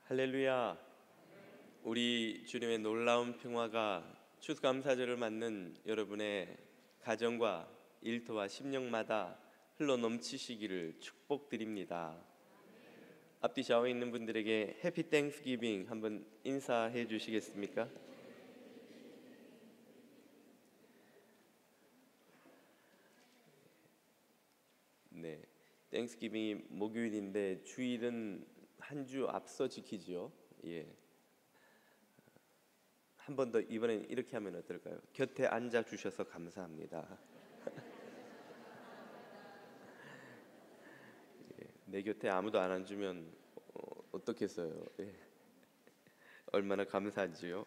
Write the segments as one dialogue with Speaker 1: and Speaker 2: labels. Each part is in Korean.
Speaker 1: 할렐루야. 우리 주님의 놀라운 평화가 추수감사절을 맞는 여러분의 가정과 일터와 심령마다 흘러 넘치시기를 축복드립니다. 앞뒤 좌우에 있는 분들에게 해피 땡스기빙 한번 인사해 주시겠습니까? 네, 땡스기빙이 목요일인데 주일은 한 주 앞서 지키지요. 예. 한 번 더 이번엔 이렇게 하면 어떨까요? 곁에 앉아 주셔서 감사합니다. 예, 내 곁에 아무도 안 앉으면 어떻겠어요? 예. 얼마나 감사하지요.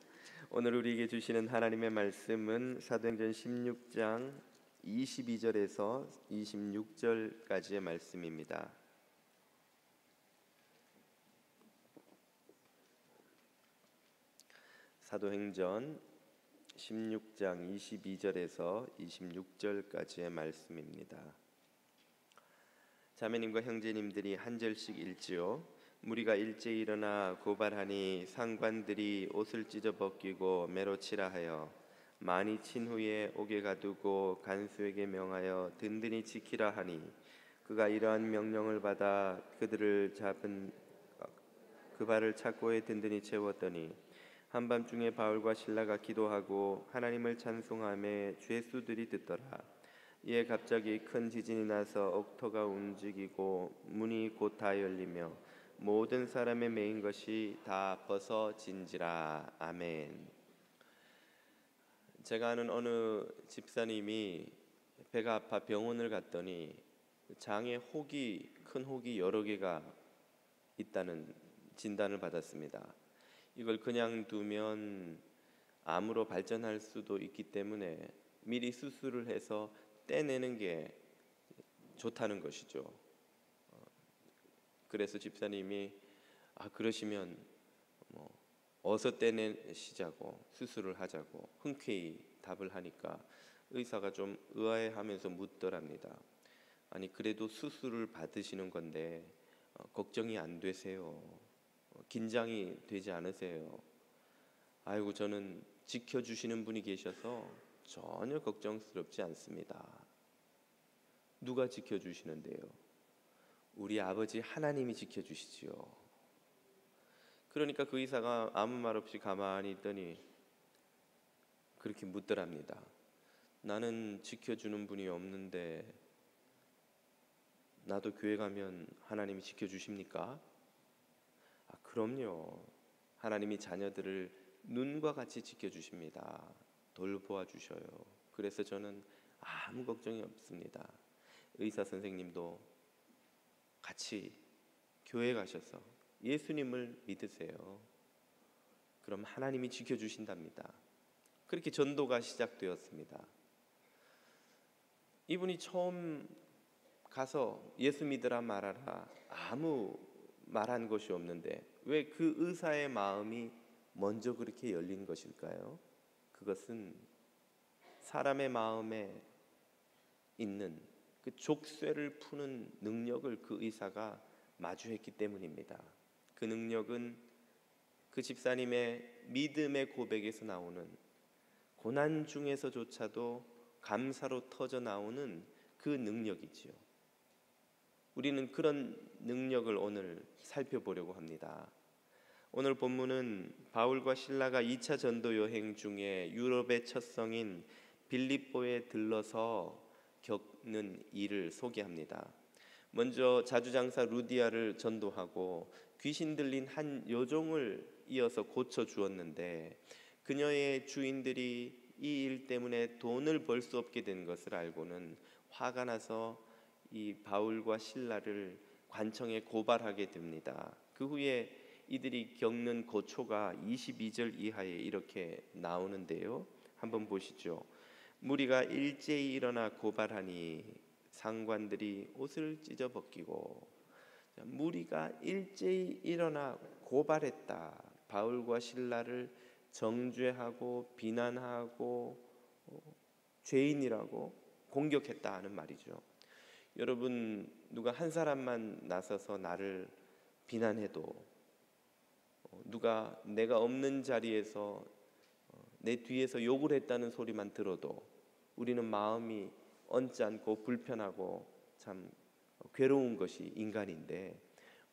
Speaker 1: 오늘 우리에게 주시는 하나님의 말씀은 사도행전 16장 22절에서 26절까지의 말씀입니다. 사도행전 16장 22절에서 26절까지의 말씀입니다. 자매님과 형제님들이 한 절씩 읽지요. 무리가 일제히 일어나 고발하니 상관들이 옷을 찢어 벗기고 매로 치라 하여 많이 친 후에 옥에 가두고 간수에게 명하여 든든히 지키라 하니 그가 이러한 명령을 받아 그들을 잡은 그 발을 착고에 든든히 채웠더니 한밤중에 바울과 실라가 기도하고 하나님을 찬송하며 죄수들이 듣더라. 이에 갑자기 큰 지진이 나서 옥토가 움직이고 문이 곧 다 열리며 모든 사람의 매인 것이 다 벗어진지라. 아멘. 제가 아는 어느 집사님이 배가 아파 병원을 갔더니 장에 큰 혹이 여러 개가 있다는 진단을 받았습니다. 이걸 그냥 두면 암으로 발전할 수도 있기 때문에 미리 수술을 해서 떼내는 게 좋다는 것이죠. 그래서 집사님이 그러시면 어서 떼내시자고 수술을 하자고 흔쾌히 답을 하니까 의사가 좀 의아해하면서 묻더랍니다. 아니 그래도 수술을 받으시는 건데 걱정이 안 되세요? 긴장이 되지 않으세요? 아이고 저는 지켜주시는 분이 계셔서 전혀 걱정스럽지 않습니다. 누가 지켜주시는데요? 우리 아버지 하나님이 지켜주시지요. 그러니까 그 의사가 아무 말 없이 가만히 있더니 그렇게 묻더랍니다. 나는 지켜주는 분이 없는데 나도 교회 가면 하나님이 지켜주십니까? 그럼요. 하나님이 자녀들을 눈과 같이 지켜주십니다. 돌보아 주셔요. 그래서 저는 아무 걱정이 없습니다. 의사 선생님도 같이 교회 가셔서 예수님을 믿으세요. 그럼 하나님이 지켜주신답니다. 그렇게 전도가 시작되었습니다. 이분이 처음 가서 예수 믿으라 말하라 아무 말한 것이 없는데 왜 그 의사의 마음이 먼저 그렇게 열린 것일까요? 그것은 사람의 마음에 있는 그 족쇄를 푸는 능력을 그 의사가 마주했기 때문입니다. 그 능력은 그 집사님의 믿음의 고백에서 나오는 고난 중에서조차도 감사로 터져 나오는 그 능력이지요. 우리는 그런 능력을 오늘 살펴보려고 합니다. 오늘 본문은 바울과 실라가 2차 전도 여행 중에 유럽의 첫 성인 빌립보에 들러서 겪는 일을 소개합니다. 먼저 자주장사 루디아를 전도하고 귀신 들린 한 여종을 이어서 고쳐 주었는데 그녀의 주인들이 이 일 때문에 돈을 벌 수 없게 된 것을 알고는 화가 나서 이 바울과 실라를 관청에 고발하게 됩니다. 그 후에 이들이 겪는 고초가 22절 이하에 이렇게 나오는데요. 한번 보시죠. 무리가 일제히 일어나 고발하니 상관들이 옷을 찢어 벗기고. 무리가 일제히 일어나 고발했다. 바울과 실라를 정죄하고 비난하고 죄인이라고 공격했다 하는 말이죠. 여러분, 누가 한 사람만 나서서 나를 비난해도 누가 내가 없는 자리에서 내 뒤에서 욕을 했다는 소리만 들어도 우리는 마음이 언짢고 불편하고 참 괴로운 것이 인간인데,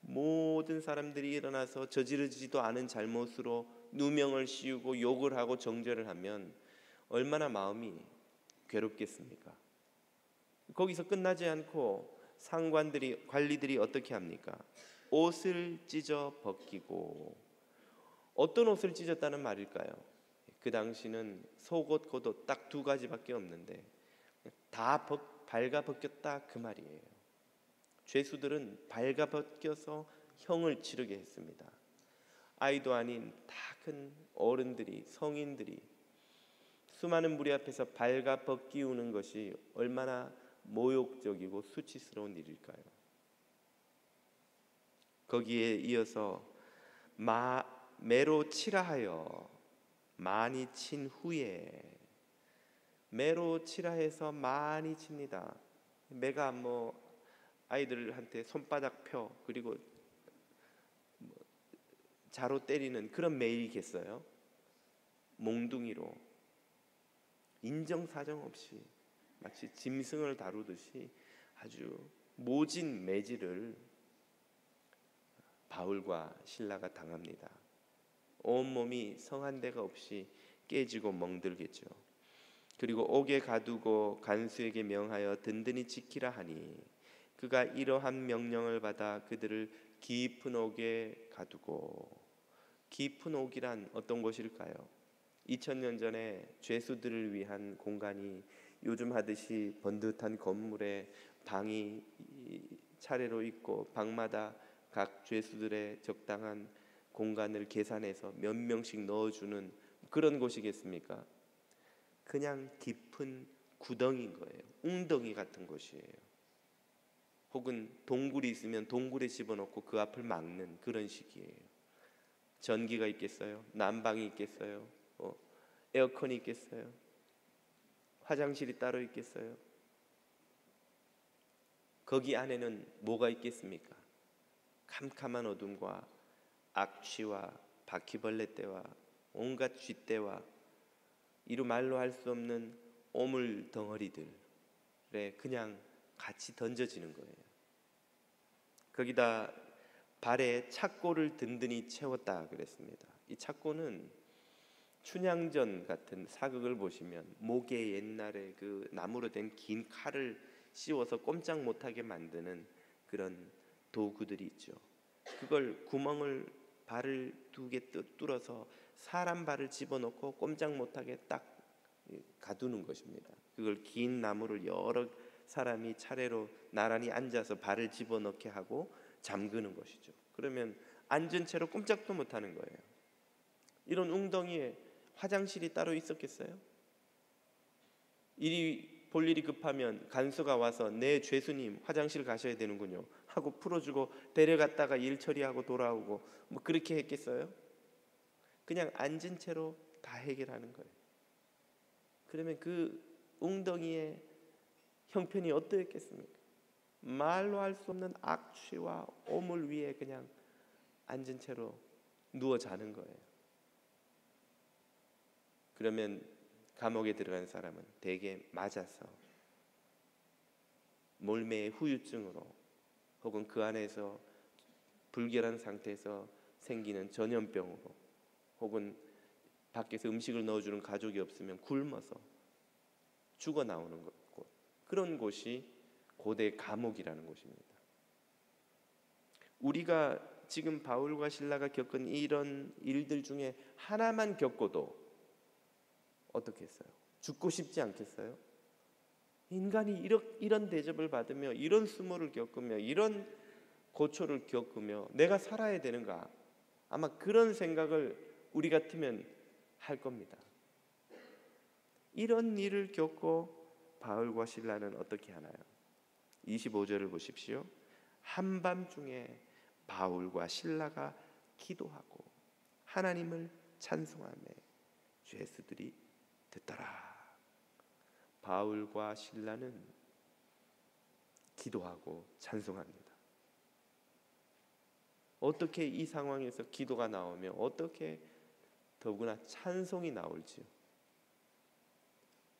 Speaker 1: 모든 사람들이 일어나서 저지르지도 않은 잘못으로 누명을 씌우고 욕을 하고 정죄를 하면 얼마나 마음이 괴롭겠습니까? 거기서 끝나지 않고 상관들이, 관리들이 어떻게 합니까? 옷을 찢어 벗기고. 어떤 옷을 찢었다는 말일까요? 그 당시는 속옷, 겉옷 딱 두 가지밖에 없는데 다 발가 벗겼다 그 말이에요. 죄수들은 발가 벗겨서 형을 치르게 했습니다. 아이도 아닌 다 큰 어른들이, 성인들이 수많은 무리 앞에서 발가 벗기우는 것이 얼마나 모욕적이고 수치스러운 일일까요? 거기에 이어서 매로 치라 하여 많이 친 후에. 매로 치라 해서 많이 칩니다. 매가 아이들한테 손바닥 펴 그리고 자로 때리는 그런 매이겠어요? 몽둥이로 인정사정 없이 마치 짐승을 다루듯이 아주 모진 매질을 바울과 실라가 당합니다. 온몸이 성한 데가 없이 깨지고 멍들겠죠. 그리고 옥에 가두고 간수에게 명하여 든든히 지키라 하니, 그가 이러한 명령을 받아 그들을 깊은 옥에 가두고. 깊은 옥이란 어떤 곳일까요? 2000년 전에 죄수들을 위한 공간이 요즘 하듯이 번듯한 건물에 방이 차례로 있고 방마다 각 죄수들의 적당한 공간을 계산해서 몇 명씩 넣어주는 그런 곳이겠습니까? 그냥 깊은 구덩이인 거예요. 웅덩이 같은 곳이에요. 혹은 동굴이 있으면 동굴에 집어넣고 그 앞을 막는 그런 식이에요. 전기가 있겠어요? 난방이 있겠어요? 에어컨이 있겠어요? 화장실이 따로 있겠어요? 거기 안에는 뭐가 있겠습니까? 캄캄한 어둠과 악취와 바퀴벌레 떼와 온갖 쥐떼와 이루 말로 할 수 없는 오물 덩어리들에 그냥 같이 던져지는 거예요. 거기다 발에 착고를 든든히 채웠다 그랬습니다. 이 착고는 춘향전 같은 사극을 보시면 목에 옛날에 그 나무로 된 긴 칼을 씌워서 꼼짝 못하게 만드는 그런 도구들이 있죠. 그걸 구멍을 발을 두 개 뚫어서 사람 발을 집어넣고 꼼짝 못하게 딱 가두는 것입니다. 그걸 긴 나무를 여러 사람이 차례로 나란히 앉아서 발을 집어넣게 하고 잠그는 것이죠. 그러면 앉은 채로 꼼짝도 못하는 거예요. 이런 웅덩이에 화장실이 따로 있었겠어요? 볼 일이 급하면 간수가 와서 네 죄수님 화장실 가셔야 되는군요 하고 풀어주고 데려갔다가 일 처리하고 돌아오고 그렇게 했겠어요? 그냥 앉은 채로 다 해결하는 거예요. 그러면 그 웅덩이의 형편이 어떠했겠습니까? 말로 할 수 없는 악취와 오물 위에 그냥 앉은 채로 누워 자는 거예요. 그러면 감옥에 들어간 사람은 대개 맞아서 몰매의 후유증으로 혹은 그 안에서 불결한 상태에서 생기는 전염병으로 혹은 밖에서 음식을 넣어주는 가족이 없으면 굶어서 죽어 나오는 곳, 그런 곳이 고대 감옥이라는 곳입니다. 우리가 지금 바울과 실라가 겪은 이런 일들 중에 하나만 겪어도 어떻게 했어요? 죽고 싶지 않겠어요? 인간이 이런 대접을 받으며 이런 수모를 겪으며 이런 고초를 겪으며 내가 살아야 되는가? 아마 그런 생각을 우리 같으면 할 겁니다. 이런 일을 겪고 바울과 실라는 어떻게 하나요? 25절을 보십시오. 한밤중에 바울과 실라가 기도하고 하나님을 찬송하며 죄수들이 듣더라. 바울과 실라는 기도하고 찬송합니다. 어떻게 이 상황에서 기도가 나오며 어떻게 더구나 찬송이 나올지요.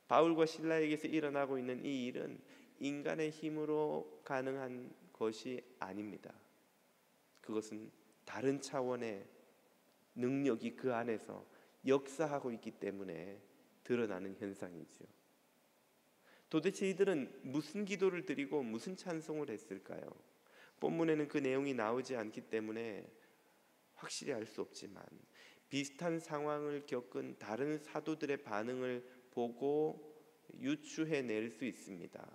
Speaker 1: 바울과 실라에게서 일어나고 있는 이 일은 인간의 힘으로 가능한 것이 아닙니다. 그것은 다른 차원의 능력이 그 안에서 역사하고 있기 때문에 드러나는 현상이지요. 도대체 이들은 무슨 기도를 드리고 무슨 찬송을 했을까요? 본문에는 그 내용이 나오지 않기 때문에 확실히 알 수 없지만 비슷한 상황을 겪은 다른 사도들의 반응을 보고 유추해낼 수 있습니다.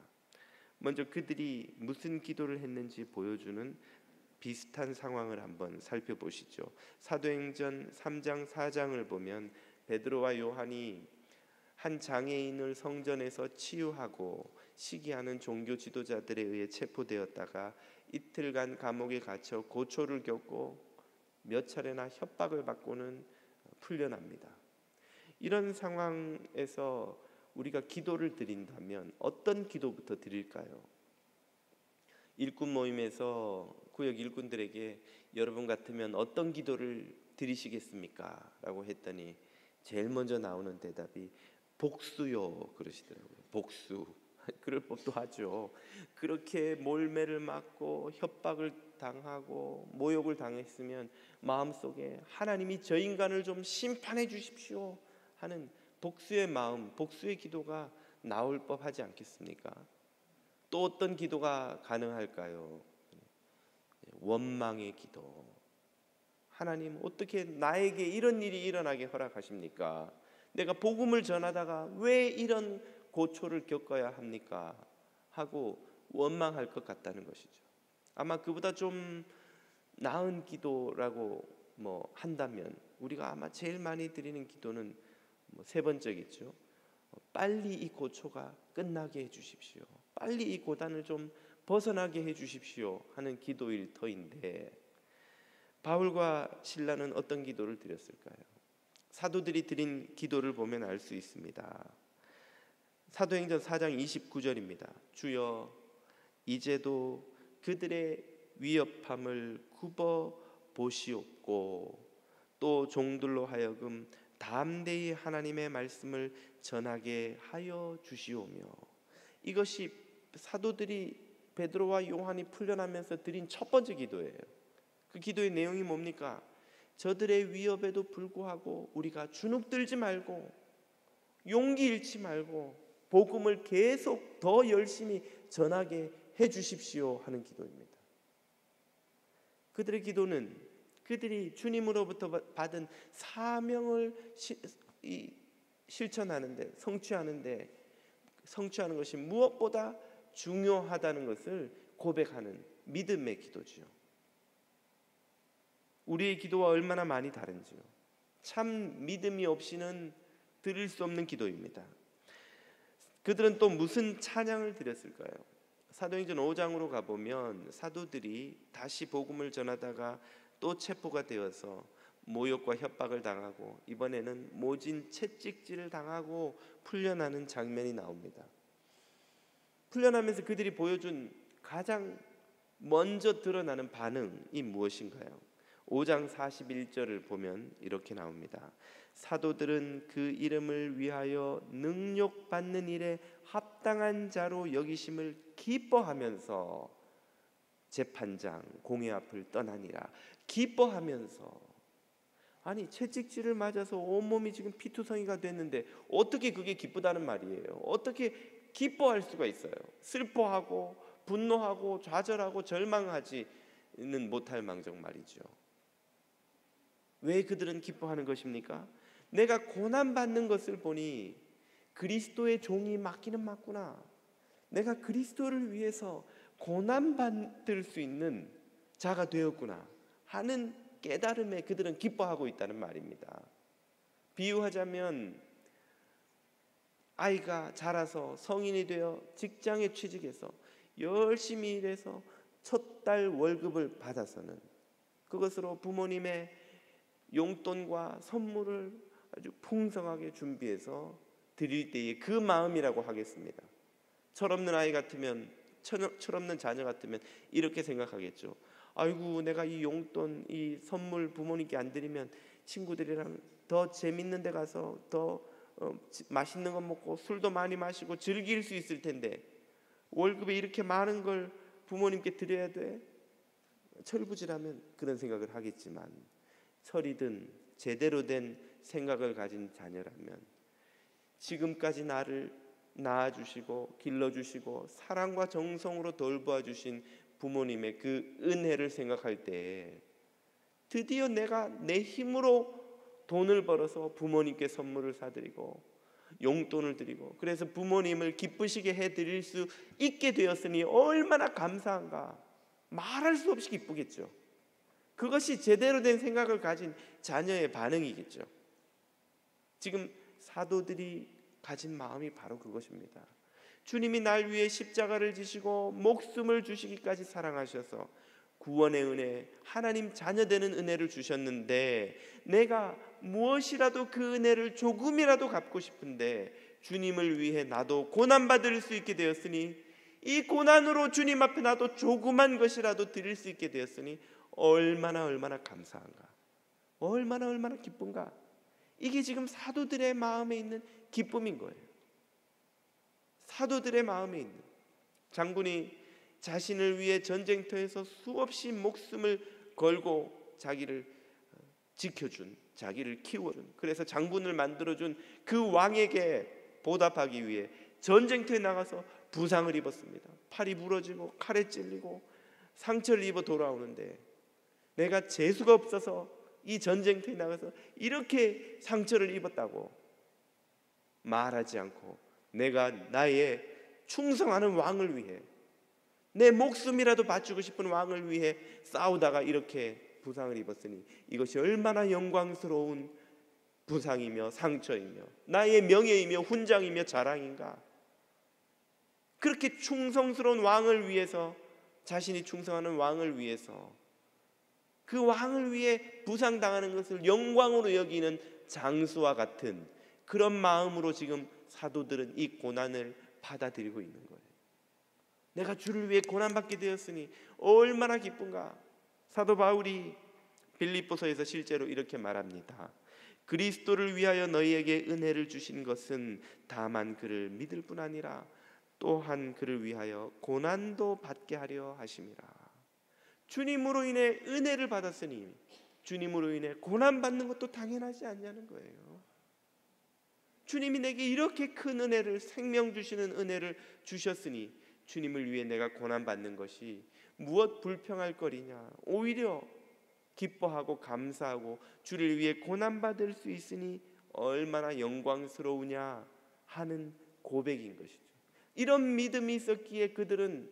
Speaker 1: 먼저 그들이 무슨 기도를 했는지 보여주는 비슷한 상황을 한번 살펴보시죠. 사도행전 3장 4장을 보면 베드로와 요한이 한 장애인을 성전에서 치유하고 시기하는 종교 지도자들에 의해 체포되었다가 이틀간 감옥에 갇혀 고초를 겪고 몇 차례나 협박을 받고는 풀려납니다. 이런 상황에서 우리가 기도를 드린다면 어떤 기도부터 드릴까요? 일꾼 모임에서 구역 일꾼들에게 여러분 같으면 어떤 기도를 드리시겠습니까? 라고 했더니 제일 먼저 나오는 대답이 복수요 그러시더라고요. 복수. 그럴 법도 하죠. 그렇게 몰매를 맞고 협박을 당하고 모욕을 당했으면 마음속에 하나님이 저 인간을 좀 심판해 주십시오 하는 복수의 마음, 복수의 기도가 나올 법하지 않겠습니까? 또 어떤 기도가 가능할까요? 원망의 기도. 하나님 어떻게 나에게 이런 일이 일어나게 허락하십니까? 내가 복음을 전하다가 왜 이런 고초를 겪어야 합니까? 하고 원망할 것 같다는 것이죠. 아마 그보다 좀 나은 기도라고 한다면 우리가 아마 제일 많이 드리는 기도는 세 번째겠죠. 빨리 이 고초가 끝나게 해주십시오. 빨리 이 고단을 좀 벗어나게 해주십시오 하는 기도일 터인데 바울과 실라는 어떤 기도를 드렸을까요? 사도들이 드린 기도를 보면 알 수 있습니다. 사도행전 4장 29절입니다. 주여 이제도 그들의 위협함을 굽어 보시옵고 또 종들로 하여금 담대히 하나님의 말씀을 전하게 하여 주시오며. 이것이 사도들이 베드로와 요한이 풀려나면서 드린 첫 번째 기도예요. 그 기도의 내용이 뭡니까? 저들의 위협에도 불구하고 우리가 주눅들지 말고 용기 잃지 말고 복음을 계속 더 열심히 전하게 해 주십시오 하는 기도입니다. 그들의 기도는 그들이 주님으로부터 받은 사명을 실천하는데 성취하는 것이 무엇보다 중요하다는 것을 고백하는 믿음의 기도지요. 우리의 기도와 얼마나 많이 다른지요. 참 믿음이 없이는 드릴 수 없는 기도입니다. 그들은 또 무슨 찬양을 드렸을까요? 사도행전 5장으로 가보면 사도들이 다시 복음을 전하다가 또 체포가 되어서 모욕과 협박을 당하고 이번에는 모진 채찍질을 당하고 풀려나는 장면이 나옵니다. 풀려나면서 그들이 보여준 가장 먼저 드러나는 반응이 무엇인가요? 5장 41절을 보면 이렇게 나옵니다. 사도들은 그 이름을 위하여 능욕받는 일에 합당한 자로 여기심을 기뻐하면서 재판장 공회 앞을 떠나니라. 기뻐하면서. 아니 채찍질을 맞아서 온몸이 지금 피투성이가 됐는데 어떻게 그게 기쁘다는 말이에요? 어떻게 기뻐할 수가 있어요? 슬퍼하고 분노하고 좌절하고 절망하지는 못할 망정 말이죠. 왜 그들은 기뻐하는 것입니까? 내가 고난받는 것을 보니 그리스도의 종이 맞기는 맞구나. 내가 그리스도를 위해서 고난받을 수 있는 자가 되었구나 하는 깨달음에 그들은 기뻐하고 있다는 말입니다. 비유하자면 아이가 자라서 성인이 되어 직장에 취직해서 열심히 일해서 첫 달 월급을 받아서는 그것으로 부모님의 용돈과 선물을 아주 풍성하게 준비해서 드릴 때의 그 마음이라고 하겠습니다. 철없는 아이 같으면, 철없는 자녀 같으면 이렇게 생각하겠죠. 아이고 내가 이 용돈, 이 선물 부모님께 안 드리면 친구들이랑 더 재밌는 데 가서 더 맛있는 거 먹고 술도 많이 마시고 즐길 수 있을 텐데 월급에 이렇게 많은 걸 부모님께 드려야 돼? 철부지라면 그런 생각을 하겠지만, 철이든 제대로 된 생각을 가진 자녀라면 지금까지 나를 낳아주시고 길러주시고 사랑과 정성으로 돌보아주신 부모님의 그 은혜를 생각할 때 드디어 내가 내 힘으로 돈을 벌어서 부모님께 선물을 사드리고 용돈을 드리고 그래서 부모님을 기쁘시게 해드릴 수 있게 되었으니 얼마나 감사한가. 말할 수 없이 기쁘겠죠. 그것이 제대로 된 생각을 가진 자녀의 반응이겠죠. 지금 사도들이 가진 마음이 바로 그것입니다. 주님이 날 위해 십자가를 지시고 목숨을 주시기까지 사랑하셔서 구원의 은혜, 하나님 자녀 되는 은혜를 주셨는데 내가 무엇이라도 그 은혜를 조금이라도 갚고 싶은데 주님을 위해 나도 고난받을 수 있게 되었으니 이 고난으로 주님 앞에 나도 조그만 것이라도 드릴 수 있게 되었으니 얼마나 감사한가, 얼마나 기쁜가. 이게 지금 사도들의 마음에 있는 기쁨인 거예요. 사도들의 마음에 있는, 장군이 자신을 위해 전쟁터에서 수없이 목숨을 걸고 자기를 지켜준, 자기를 키워준, 그래서 장군을 만들어준 그 왕에게 보답하기 위해 전쟁터에 나가서 부상을 입었습니다. 팔이 부러지고 칼에 찔리고 상처를 입어 돌아오는데 내가 재수가 없어서 이 전쟁터에 나가서 이렇게 상처를 입었다고 말하지 않고 내가 나의 충성하는 왕을 위해, 내 목숨이라도 바치고 싶은 왕을 위해 싸우다가 이렇게 부상을 입었으니 이것이 얼마나 영광스러운 부상이며 상처이며 나의 명예이며 훈장이며 자랑인가. 그렇게 충성스러운 왕을 위해서, 자신이 충성하는 왕을 위해서 그 왕을 위해 부상당하는 것을 영광으로 여기는 장수와 같은 그런 마음으로 지금 사도들은 이 고난을 받아들이고 있는 거예요. 내가 주를 위해 고난받게 되었으니 얼마나 기쁜가. 사도 바울이 빌립보서에서 실제로 이렇게 말합니다. 그리스도를 위하여 너희에게 은혜를 주신 것은 다만 그를 믿을 뿐 아니라 또한 그를 위하여 고난도 받게 하려 하심이라. 주님으로 인해 은혜를 받았으니 주님으로 인해 고난받는 것도 당연하지 않냐는 거예요. 주님이 내게 이렇게 큰 은혜를, 생명 주시는 은혜를 주셨으니 주님을 위해 내가 고난받는 것이 무엇 불평할 거리냐. 오히려 기뻐하고 감사하고 주를 위해 고난받을 수 있으니 얼마나 영광스러우냐 하는 고백인 것이죠. 이런 믿음이 있었기에 그들은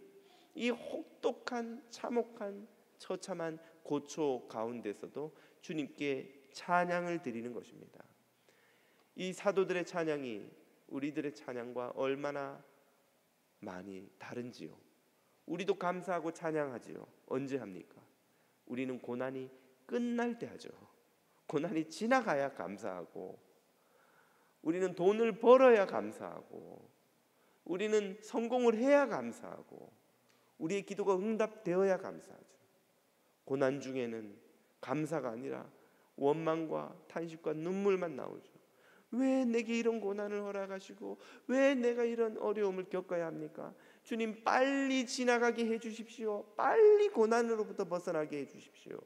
Speaker 1: 이 혹독한 참혹한 처참한 고초 가운데서도 주님께 찬양을 드리는 것입니다. 이 사도들의 찬양이 우리들의 찬양과 얼마나 많이 다른지요. 우리도 감사하고 찬양하지요. 언제 합니까? 우리는 고난이 끝날 때 하죠. 고난이 지나가야 감사하고, 우리는 돈을 벌어야 감사하고, 우리는 성공을 해야 감사하고, 우리의 기도가 응답되어야 감사하죠. 고난 중에는 감사가 아니라 원망과 탄식과 눈물만 나오죠. 왜 내게 이런 고난을 허락하시고 왜 내가 이런 어려움을 겪어야 합니까? 주님 빨리 지나가게 해주십시오. 빨리 고난으로부터 벗어나게 해주십시오.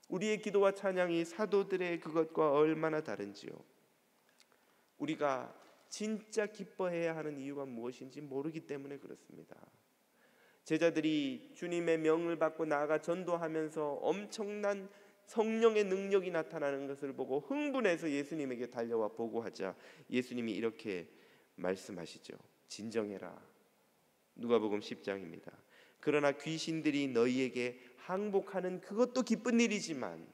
Speaker 1: 우리의 기도와 찬양이 사도들의 그것과 얼마나 다른지요. 우리가 진짜 기뻐해야 하는 이유가 무엇인지 모르기 때문에 그렇습니다. 제자들이 주님의 명을 받고 나아가 전도하면서 엄청난 성령의 능력이 나타나는 것을 보고 흥분해서 예수님에게 달려와 보고하자 예수님이 이렇게 말씀하시죠. 진정해라. 누가복음 10장입니다. 그러나 귀신들이 너희에게 항복하는 그것도 기쁜 일이지만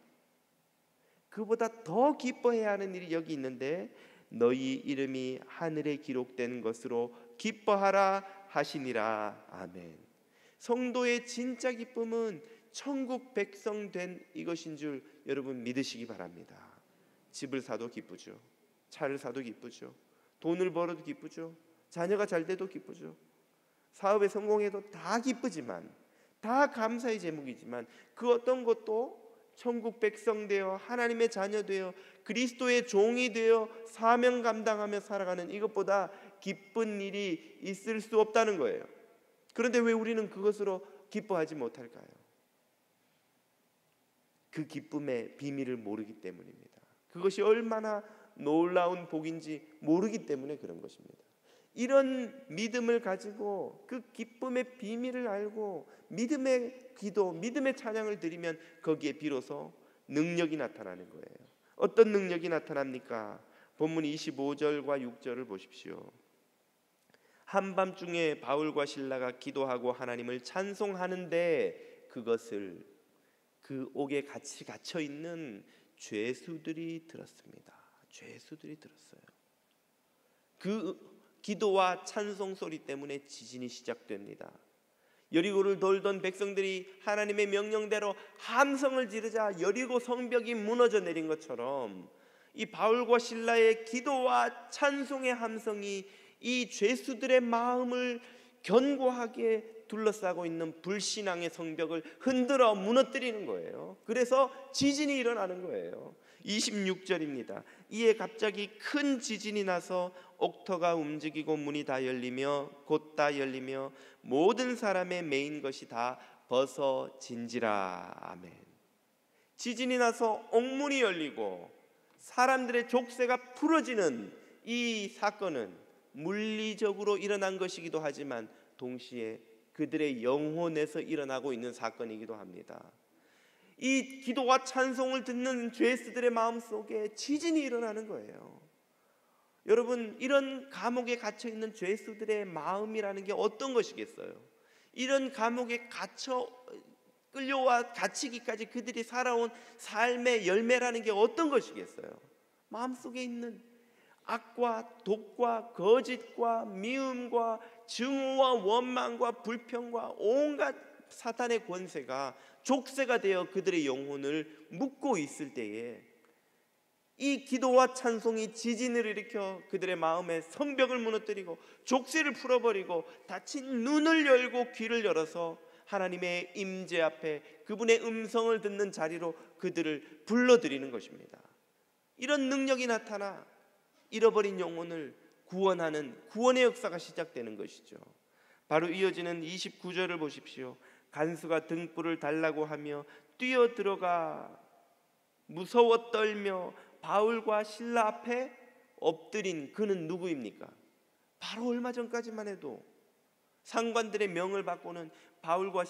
Speaker 1: 그보다 더 기뻐해야 하는 일이 여기 있는데 너희 이름이 하늘에 기록된 것으로 기뻐하라 하시니라. 아멘. 성도의 진짜 기쁨은 천국 백성 된 이것인 줄 여러분 믿으시기 바랍니다. 집을 사도 기쁘죠. 차를 사도 기쁘죠. 돈을 벌어도 기쁘죠. 자녀가 잘 돼도 기쁘죠. 사업에 성공해도 다 기쁘지만 다 감사의 제목이지만 그 어떤 것도 천국 백성 되어 하나님의 자녀 되어 그리스도의 종이 되어 사명 감당하며 살아가는 이것보다 기쁜 일이 있을 수 없다는 거예요. 그런데 왜 우리는 그것으로 기뻐하지 못할까요? 그 기쁨의 비밀을 모르기 때문입니다. 그것이 얼마나 놀라운 복인지 모르기 때문에 그런 것입니다. 이런 믿음을 가지고 그 기쁨의 비밀을 알고 믿음의 기도, 믿음의 찬양을 드리면 거기에 비로소 능력이 나타나는 거예요. 어떤 능력이 나타납니까? 본문 25절과 6절을 보십시오. 한밤중에 바울과 실라가 기도하고 하나님을 찬송하는데 그것을 그 옥에 같이 갇혀 있는 죄수들이 들었습니다. 죄수들이 들었어요. 그 기도와 찬송 소리 때문에 지진이 시작됩니다. 여리고를 돌던 백성들이 하나님의 명령대로 함성을 지르자 여리고 성벽이 무너져 내린 것처럼 이 바울과 실라의 기도와 찬송의 함성이 이 죄수들의 마음을 견고하게 둘러싸고 있는 불신앙의 성벽을 흔들어 무너뜨리는 거예요. 그래서 지진이 일어나는 거예요. 26절입니다. 이에 갑자기 큰 지진이 나서 옥터가 움직이고 문이 다 열리며 곧 다 열리며 모든 사람의 메인 것이 다 벗어진지라. 아멘. 지진이 나서 옥문이 열리고 사람들의 족쇄가 풀어지는 이 사건은 물리적으로 일어난 것이기도 하지만 동시에 그들의 영혼에서 일어나고 있는 사건이기도 합니다. 이 기도와 찬송을 듣는 죄수들의 마음속에 지진이 일어나는 거예요. 여러분, 이런 감옥에 갇혀 있는 죄수들의 마음이라는 게 어떤 것이겠어요? 이런 감옥에 갇혀 끌려와 갇히기까지 그들이 살아온 삶의 열매라는 게 어떤 것이겠어요? 마음속에 있는 악과 독과 거짓과 미움과 증오와 원망과 불평과 온갖 사탄의 권세가 족쇄가 되어 그들의 영혼을 묶고 있을 때에 이 기도와 찬송이 지진을 일으켜 그들의 마음에 성벽을 무너뜨리고 족쇄를 풀어버리고 닫힌 눈을 열고 귀를 열어서 하나님의 임재 앞에 그분의 음성을 듣는 자리로 그들을 불러들이는 것입니다. 이런 능력이 나타나 잃어버린 영혼을 구원하는 구원의 역사가 시작되는 것이죠. 바로 이어지는 29절을 보십시오. 간수가 등불을 달라고 하며 뛰어들어가 무서워 떨며 바울과 실라 앞에 엎드린 그는 누구입니까? 바로 얼마 전까지만 해도 상관들의 명을 받고는 바울과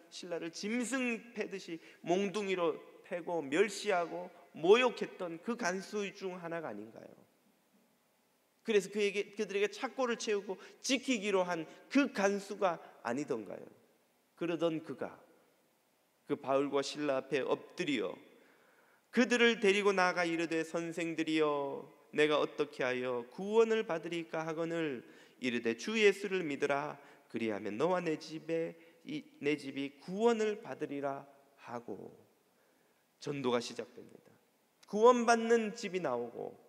Speaker 1: 실라를 짐승 패듯이 몽둥이로 패고 멸시하고 모욕했던 그 간수 중 하나가 아닌가요? 그래서 그들에게 착고를 채우고 지키기로 한 그 간수가 아니던가요? 그러던 그가 그 바울과 실라 앞에 엎드려 그들을 데리고 나가 이르되 선생들이여 내가 어떻게 하여 구원을 받으리까 하거늘 이르되 주 예수를 믿으라 그리하면 너와 내 집이 구원을 받으리라 하고 전도가 시작됩니다. 구원받는 집이 나오고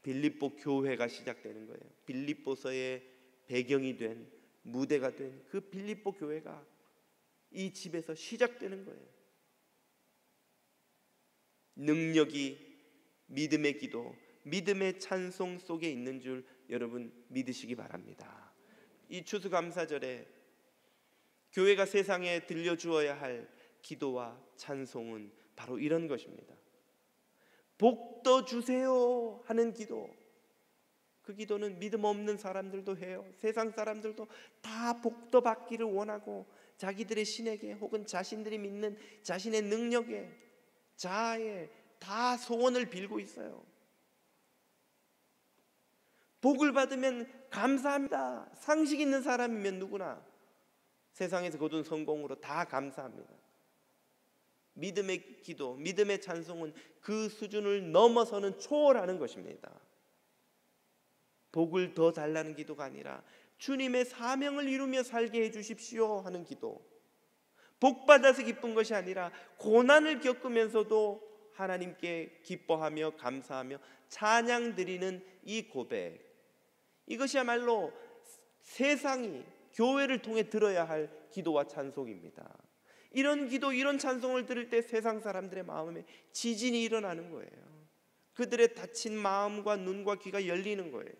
Speaker 1: 빌립보 교회가 시작되는 거예요. 빌립보서의 배경이 된 무대가 된 그 빌립보 교회가 이 집에서 시작되는 거예요. 능력이 믿음의 기도, 믿음의 찬송 속에 있는 줄 여러분 믿으시기 바랍니다. 이 추수감사절에 교회가 세상에 들려주어야 할 기도와 찬송은 바로 이런 것입니다. 복도 주세요 하는 기도, 그 기도는 믿음 없는 사람들도 해요. 세상 사람들도 다 복도 받기를 원하고 자기들의 신에게 혹은 자신들이 믿는 자신의 능력에 자아에 다 소원을 빌고 있어요. 복을 받으면 감사합니다. 상식 있는 사람이면 누구나 세상에서 거둔 성공으로 다 감사합니다. 믿음의 기도, 믿음의 찬송은 그 수준을 넘어서는 초월하는 것입니다. 복을 더 달라는 기도가 아니라 주님의 사명을 이루며 살게 해주십시오 하는 기도, 복 받아서 기쁜 것이 아니라 고난을 겪으면서도 하나님께 기뻐하며 감사하며 찬양 드리는 이 고백, 이것이야말로 세상이 교회를 통해 들어야 할 기도와 찬송입니다. 이런 기도, 이런 찬송을 들을 때 세상 사람들의 마음에 지진이 일어나는 거예요. 그들의 닫힌 마음과 눈과 귀가 열리는 거예요.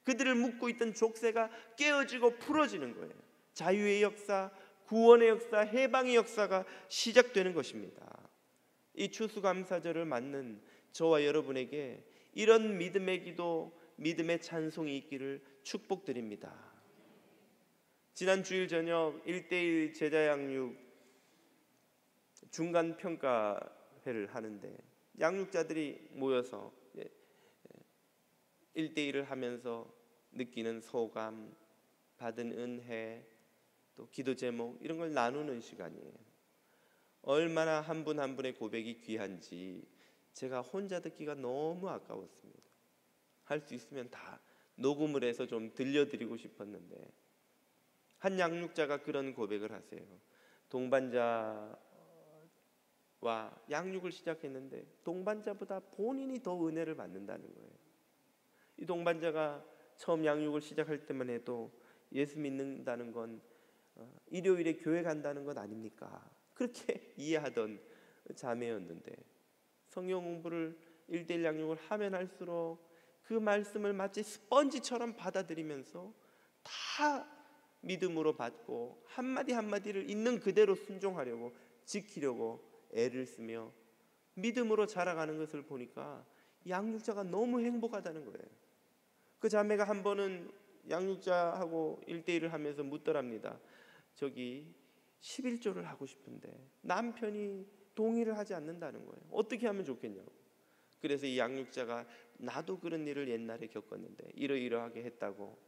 Speaker 1: 그들을 묶고 있던 족쇄가 깨어지고 풀어지는 거예요. 자유의 역사, 구원의 역사, 해방의 역사가 시작되는 것입니다. 이 추수감사절을 맞는 저와 여러분에게 이런 믿음의 기도, 믿음의 찬송이 있기를 축복드립니다. 지난 주일 저녁 1:1 제자 양육 중간 평가회를 하는데 양육자들이 모여서 1:1을 하면서 느끼는 소감, 받은 은혜, 또 기도 제목 이런 걸 나누는 시간이에요. 얼마나 한 분 한 분의 고백이 귀한지 제가 혼자 듣기가 너무 아까웠습니다. 할 수 있으면 다 녹음을 해서 좀 들려드리고 싶었는데 한 양육자가 그런 고백을 하세요. 동반자와 양육을 시작했는데 동반자보다 본인이 더 은혜를 받는다는 거예요. 이 동반자가 처음 양육을 시작할 때만 해도 예수 믿는다는 건 일요일에 교회 간다는 것 아닙니까? 그렇게 이해하던 자매였는데 성경 공부를 1:1 양육을 하면 할수록 그 말씀을 마치 스펀지처럼 받아들이면서 다 믿음으로 받고 한마디 한마디를 있는 그대로 순종하려고 지키려고 애를 쓰며 믿음으로 자라가는 것을 보니까 양육자가 너무 행복하다는 거예요. 그 자매가 한 번은 양육자하고 1:1을 하면서 묻더랍니다. 저기 11조를 하고 싶은데 남편이 동의를 하지 않는다는 거예요. 어떻게 하면 좋겠냐고. 그래서 이 양육자가 나도 그런 일을 옛날에 겪었는데 이러이러하게 했다고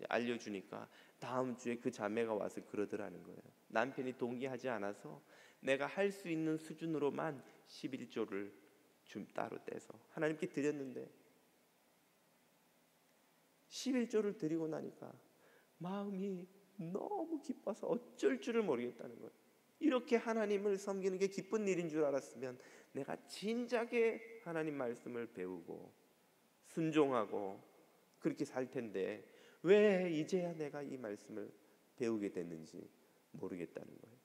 Speaker 1: 알려주니까 다음 주에 그 자매가 와서 그러더라는 거예요. 남편이 동의하지 않아서 내가 할 수 있는 수준으로만 11조를 좀 따로 떼서 하나님께 드렸는데 11조를 드리고 나니까 마음이 너무 기뻐서 어쩔 줄을 모르겠다는 거예요. 이렇게 하나님을 섬기는 게 기쁜 일인 줄 알았으면 내가 진작에 하나님 말씀을 배우고 순종하고 그렇게 살 텐데 왜 이제야 내가 이 말씀을 배우게 됐는지 모르겠다는 거예요.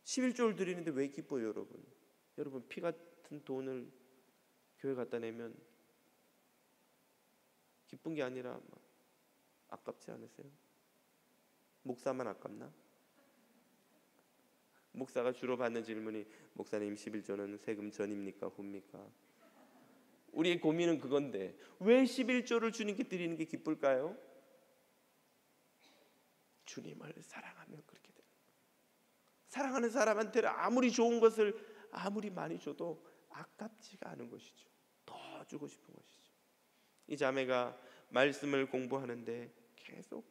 Speaker 1: 11조를 드리는데 왜 기뻐요, 여러분? 여러분 피 같은 돈을 교회 갖다 내면 기쁜 게 아니라 막 아깝지 않으세요? 목사만 아깝나? 목사가 주로 받는 질문이 목사님 11조는 세금 전입니까 후입니까? 우리의 고민은 그건데 왜 11조를 주님께 드리는 게 기쁠까요? 주님을 사랑하면 그렇게 돼요. 사랑하는 사람한테는 아무리 좋은 것을 아무리 많이 줘도 아깝지가 않은 것이죠. 더 주고 싶은 것이죠. 이 자매가 말씀을 공부하는데 계속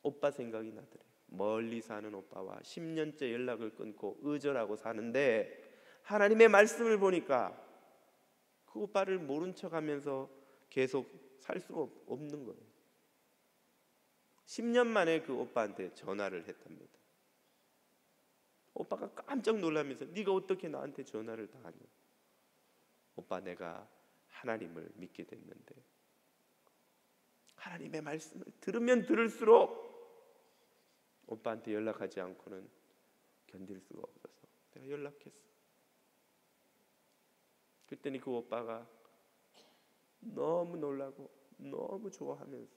Speaker 1: 오빠 생각이 나더래요. 멀리 사는 오빠와 10년째 연락을 끊고 의절하고 사는데 하나님의 말씀을 보니까 그 오빠를 모른 척하면서 계속 살 수가 없는 거예요. 10년 만에 그 오빠한테 전화를 했답니다. 오빠가 깜짝 놀라면서 네가 어떻게 나한테 전화를 다 하냐. 오빠 내가 하나님을 믿게 됐는데 하나님의 말씀을 들으면 들을수록 오빠한테 연락하지 않고는 견딜 수가 없어서 내가 연락했어. 그랬더니 그 오빠가 너무 놀라고 너무 좋아하면서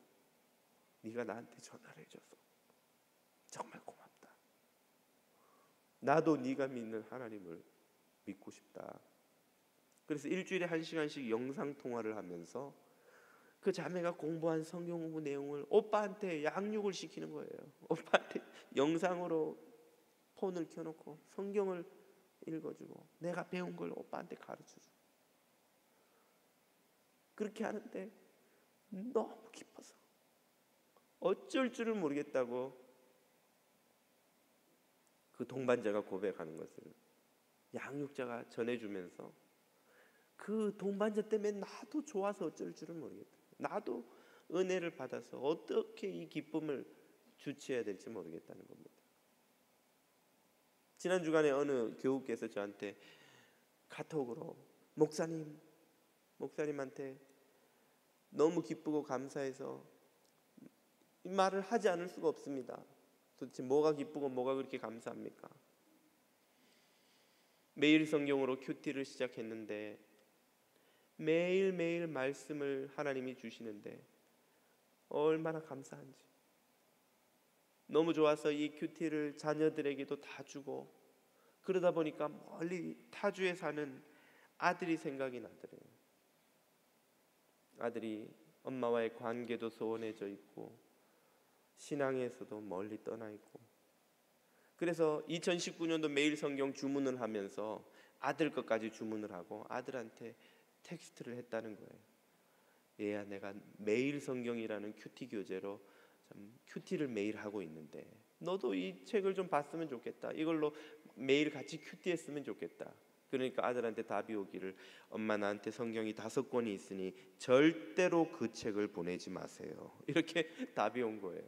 Speaker 1: 네가 나한테 전화를 해줘서 정말 고맙다. 나도 네가 믿는 하나님을 믿고 싶다. 그래서 일주일에 1시간씩 영상 통화를 하면서 그 자매가 공부한 성경 공부 내용을 오빠한테 양육을 시키는 거예요. 오빠한테 영상으로 폰을 켜놓고 성경을 읽어주고 내가 배운 걸 오빠한테 가르쳐주고 그렇게 하는데 너무 기뻐서 어쩔 줄을 모르겠다고 그 동반자가 고백하는 것을 양육자가 전해주면서 그 동반자 때문에 나도 좋아서 어쩔 줄을 모르겠다. 나도 은혜를 받아서 어떻게 이 기쁨을 주체해야 될지 모르겠다는 겁니다. 지난 주간에 어느 교우께서 저한테 카톡으로 목사님한테 너무 기쁘고 감사해서 이 말을 하지 않을 수가 없습니다. 도대체 뭐가 기쁘고 뭐가 그렇게 감사합니까? 매일 성경으로 큐티를 시작했는데 매일매일 말씀을 하나님이 주시는데 얼마나 감사한지. 너무 좋아서 이 큐티를 자녀들에게도 다 주고, 그러다 보니까 멀리 타주에 사는 아들이 생각이 나더래요. 아들이 엄마와의 관계도 소원해져 있고 신앙에서도 멀리 떠나 있고, 그래서 2019년도 매일 성경 주문을 하면서 아들 것까지 주문을 하고 아들한테 텍스트를 했다는 거예요. 얘야, 내가 매일 성경이라는 큐티 교재로 참 큐티를 매일 하고 있는데 너도 이 책을 좀 봤으면 좋겠다. 이걸로 매일 같이 큐티했으면 좋겠다. 그러니까 아들한테 답이 오기를, 엄마 나한테 성경이 5권이 있으니 절대로 그 책을 보내지 마세요. 이렇게 답이 온 거예요.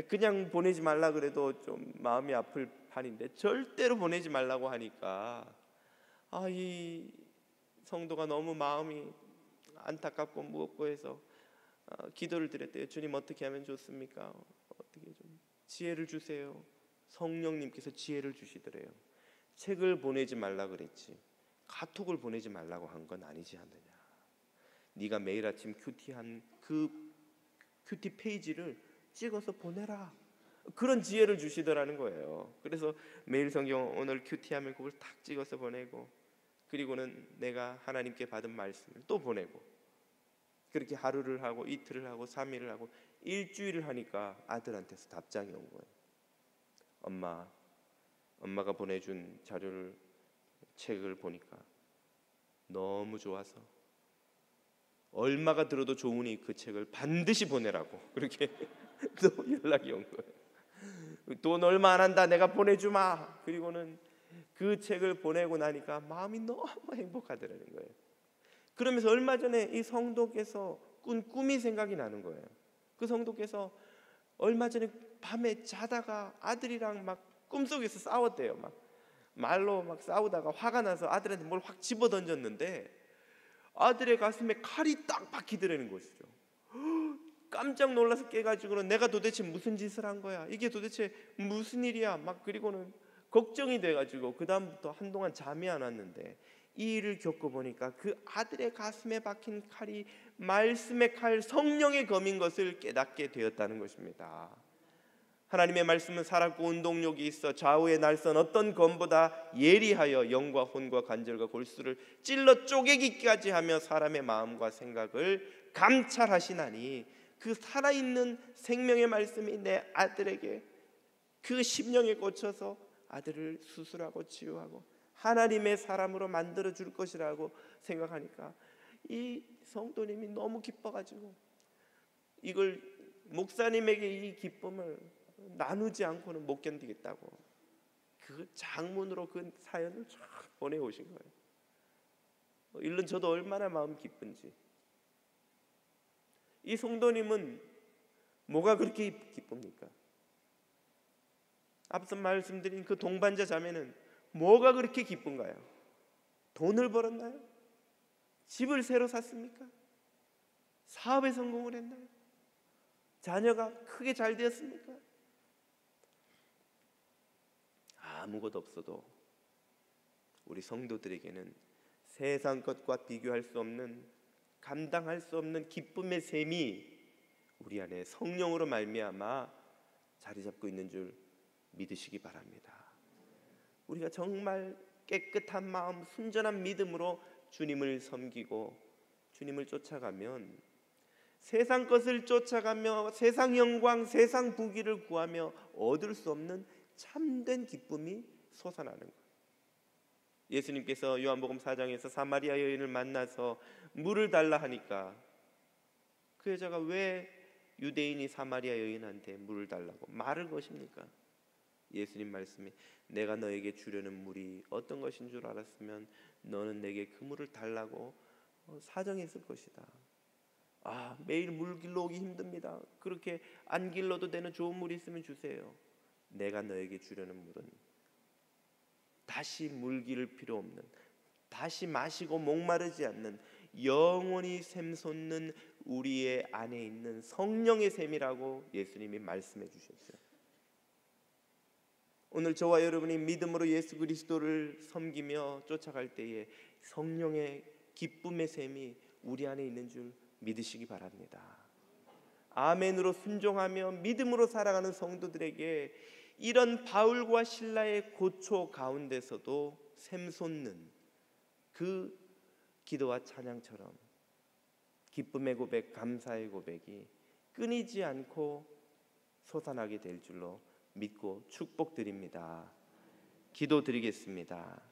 Speaker 1: 그냥 보내지 말라 그래도 좀 마음이 아플 판인데 절대로 보내지 말라고 하니까 이 성도가 너무 마음이 안타깝고 무겁고 해서 기도를 드렸대요. 주님, 어떻게 하면 좋습니까? 어떻게 좀 지혜를 주세요. 성령님께서 지혜를 주시더래요. 책을 보내지 말라 그랬지 카톡을 보내지 말라고 한 건 아니지 않느냐. 네가 매일 아침 큐티한 그 큐티 페이지를 찍어서 보내라. 그런 지혜를 주시더라는 거예요. 그래서 매일 성경 오늘 큐티하면 그걸 탁 찍어서 보내고, 그리고는 내가 하나님께 받은 말씀을 또 보내고, 그렇게 하루를 하고 이틀을 하고 3일을 하고 일주일을 하니까 아들한테서 답장이 온 거예요. 엄마가 보내준 자료를, 책을 보니까 너무 좋아서 얼마가 들어도 좋으니 그 책을 반드시 보내라고 그렇게 또 연락이 온 거예요. 돈 얼마 안 한다, 내가 보내주마. 그리고는 그 책을 보내고 나니까 마음이 너무 행복하더라는 거예요. 그러면서 얼마 전에 이 성도께서 꾼 꿈이 생각이 나는 거예요. 그 성도께서 얼마 전에 밤에 자다가 아들이랑 막 꿈속에서 싸웠대요. 막 말로 막 싸우다가 화가 나서 아들한테 뭘 확 집어 던졌는데 아들의 가슴에 칼이 딱 박히더라는 것이죠. 깜짝 놀라서 깨가지고는 내가 도대체 무슨 짓을 한 거야? 이게 도대체 무슨 일이야? 막 그리고는 걱정이 돼가지고 그 다음부터 한동안 잠이 안 왔는데 이 일을 겪어보니까 그 아들의 가슴에 박힌 칼이 말씀의 칼, 성령의 검인 것을 깨닫게 되었다는 것입니다. 하나님의 말씀은 살았고 운동력이 있어 좌우의 날선 어떤 검보다 예리하여 영과 혼과 관절과 골수를 찔러 쪼개기까지 하며 사람의 마음과 생각을 감찰하시나니, 그 살아있는 생명의 말씀이 내 아들에게 그 심령에 꽂혀서 아들을 수술하고 치유하고 하나님의 사람으로 만들어 줄 것이라고 생각하니까 이 성도님이 너무 기뻐가지고 이걸 목사님에게 이 기쁨을 나누지 않고는 못 견디겠다고 그 장문으로 그 사연을 쫙 보내오신 거예요. 일론 저도 얼마나 마음 기쁜지. 이 성도님은 뭐가 그렇게 기쁩니까? 앞서 말씀드린 그 동반자 자매는 뭐가 그렇게 기쁜가요? 돈을 벌었나요? 집을 새로 샀습니까? 사업에 성공을 했나요? 자녀가 크게 잘 되었습니까? 아무것도 없어도 우리 성도들에게는 세상 것과 비교할 수 없는, 감당할 수 없는 기쁨의 샘이 우리 안에 성령으로 말미암아 자리 잡고 있는 줄 믿으시기 바랍니다. 우리가 정말 깨끗한 마음, 순전한 믿음으로 주님을 섬기고 주님을 쫓아가면 세상 것을 쫓아가며 세상 영광, 세상 부귀를 구하며 얻을 수 없는 참된 기쁨이 솟아나는 거예요. 예수님께서 요한복음 4장에서 사마리아 여인을 만나서 물을 달라 하니까 그 여자가 왜 유대인이 사마리아 여인한테 물을 달라고 말을 것입니까? 예수님 말씀이, 내가 너에게 주려는 물이 어떤 것인 줄 알았으면 너는 내게 그 물을 달라고 사정했을 것이다. 매일 물 길러 오기 힘듭니다. 그렇게 안 길러도 되는 좋은 물이 있으면 주세요. 내가 너에게 주려는 물은 다시 물 기를 필요 없는, 다시 마시고 목마르지 않는, 영원히 샘솟는 우리의 안에 있는 성령의 샘이라고 예수님이 말씀해 주셨어요. 오늘 저와 여러분이 믿음으로 예수 그리스도를 섬기며 쫓아갈 때에 성령의 기쁨의 셈이 우리 안에 있는 줄 믿으시기 바랍니다. 아멘으로 순종하며 믿음으로 살아가는 성도들에게 이런 바울과 실라의 고초 가운데서도 샘솟는 그 기도와 찬양처럼 기쁨의 고백, 감사의 고백이 끊이지 않고 솟아나게 될 줄로 믿고 축복드립니다. 기도드리겠습니다.